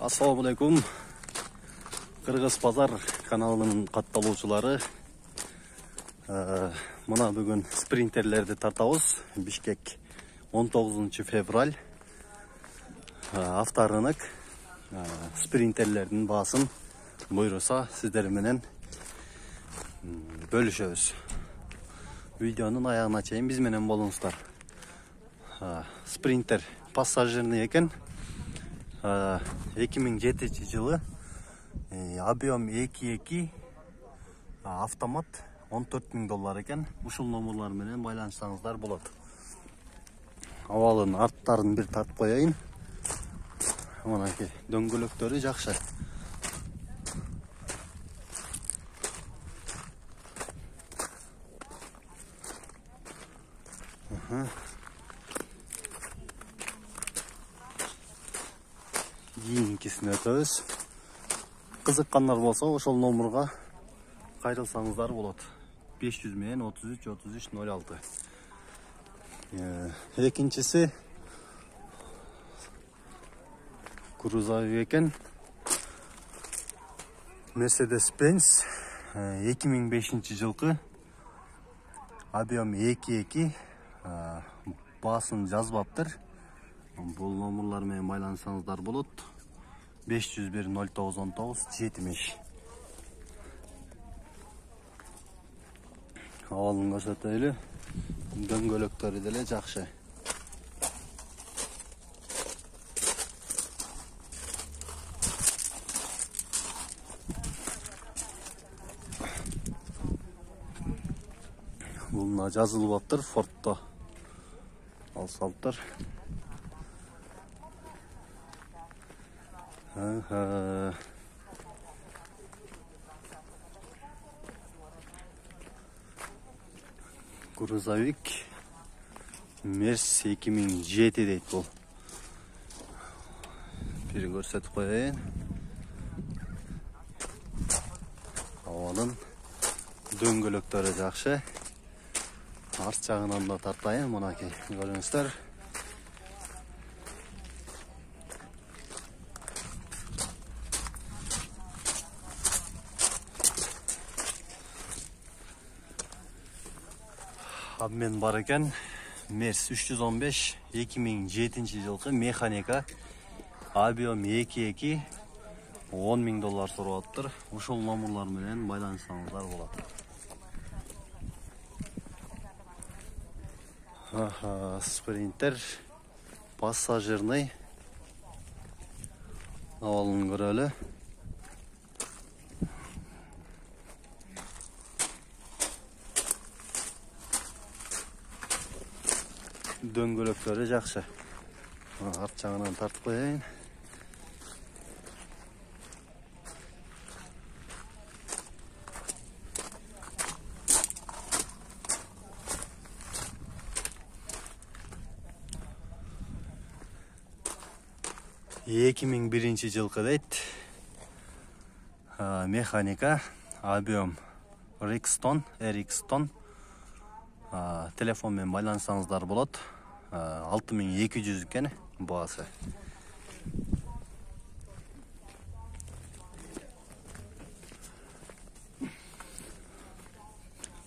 Assalamu alaikum. Кыргыз Базар каналынын катталуучулары. Мына бүгүн спринтерлерди тартабыз. Бишкек 19 февраль. Авторынок спринтерлердин баасын буйруса сиздер менен бөлүшөбүз. Видеонун аягына чейин биз менен болуңуздар. Спринтер пассажирный экен. 2007 жылы объем 2.2 автомат $14.000 экен. Ушул номерлар менен байланышсаңыздар болот. Абалын арттарын бир тартып коеюн. Мынакей дөңгөлөктөрү жакшы. Кийинкисине өтөбүз. Кызыккандар болсо ошол номерга кайрылсаңыздар болот. 500 менен 33-33-06. Экинчиси грузовик экен. Mercedes-Benz 2005 жылкы. Объем 2.2. Баасын жазбаптыр. Бул номерлар менен байланышсаңыздар болот. 501-09-19-70. Абалын көрсөтөлү. Дөңгөлөктөрү деле жакшы. Бул жазылып аптыр, Фордто алсалптыр. Грузовик Мерс 2007 дейт бул. Бир көрсөтүп коеюн. Абалын дөңгөлөктөрү жакшы. Арт жагынан да тартайын, мынакей көрүңүздөр. Обмен бар экен. Мерс 315 2007 жылкы механика. Объем 2.2 $10.000 сурап атыптыр. Ушул номерлар менен байланышсаңыздар болот. Спринтер пассажирный. Абалын көрөлү. Дөңгөлөктөрү жакшы. Арт жагынан тартып коеюн. $2001 жылкы дейт. Механика, объем Рикстон. Телефон менен байланышсаңыздар болот. 6200 экен баасы.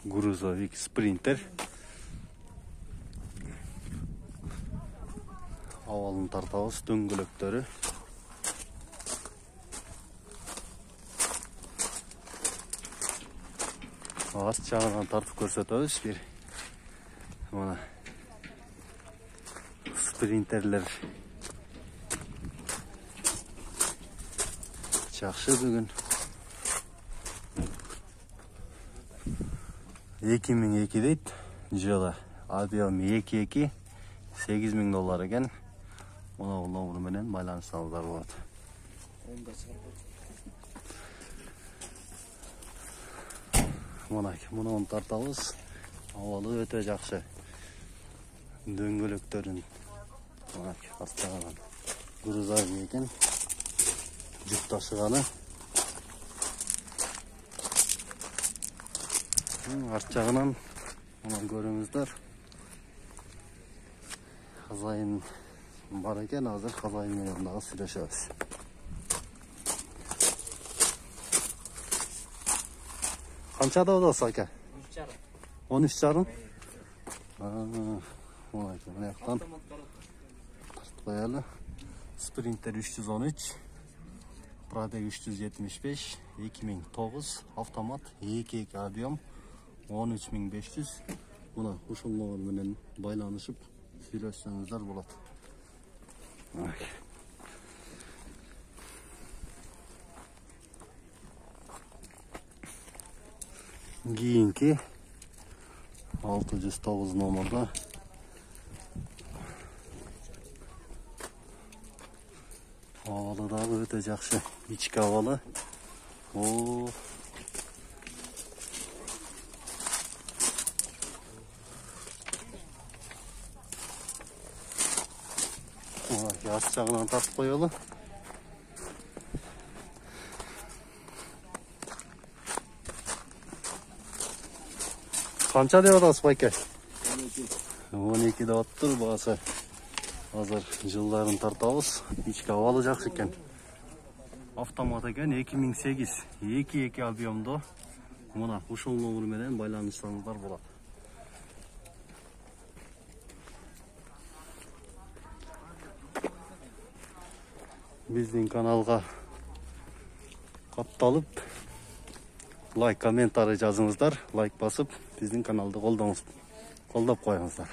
Грузовик спринтер. Абалын тартабыз, дөңгөлөктөрү. Арт жагынан тартып көрсөтөбүз бир. Мына спринтерлер жакшы бүгүн. 2002 дейт жылы. Объем 2.2 $8.000 экен. Мына номер менен байланышсаңыздар болот. Муну тартабыз. Абалы өтө жакшы. Дөңгөлөктөрүн артаган грузовик экен. Жүк ташыганы. Арт жагынан мына көрүңүздөр. Казайын бар экен, азыр казайын менен дагы сүйлөшөбүз. Qanchada odasiz aka? 13,5. 13,5. Mana aka, bu yoqdan qo'yali. Sprinter 313, Pradek 375, 2009 avtomat, 2 объем, 13.500. Buna uşunluğun bilen baylanışıp söylesеңizdер болады. Keyinki 609 номерda havalı da öte жақсы. İçki havalı. Oo. Yaz жағынан тартып қойылы. Қанша деп атасыз байке? 12 деп отыр бағасы. Hazır жылдарын тартабыз. İçki havalı жақсы екен. Автомат екен 2008. 2 объемда. Мына ушул номер менен байланышсаңыздар болот. Биздин каналга катталып, лайк, комментарий жазыңыздар, лайк басып, биздин каналды колдоп коюңуздар.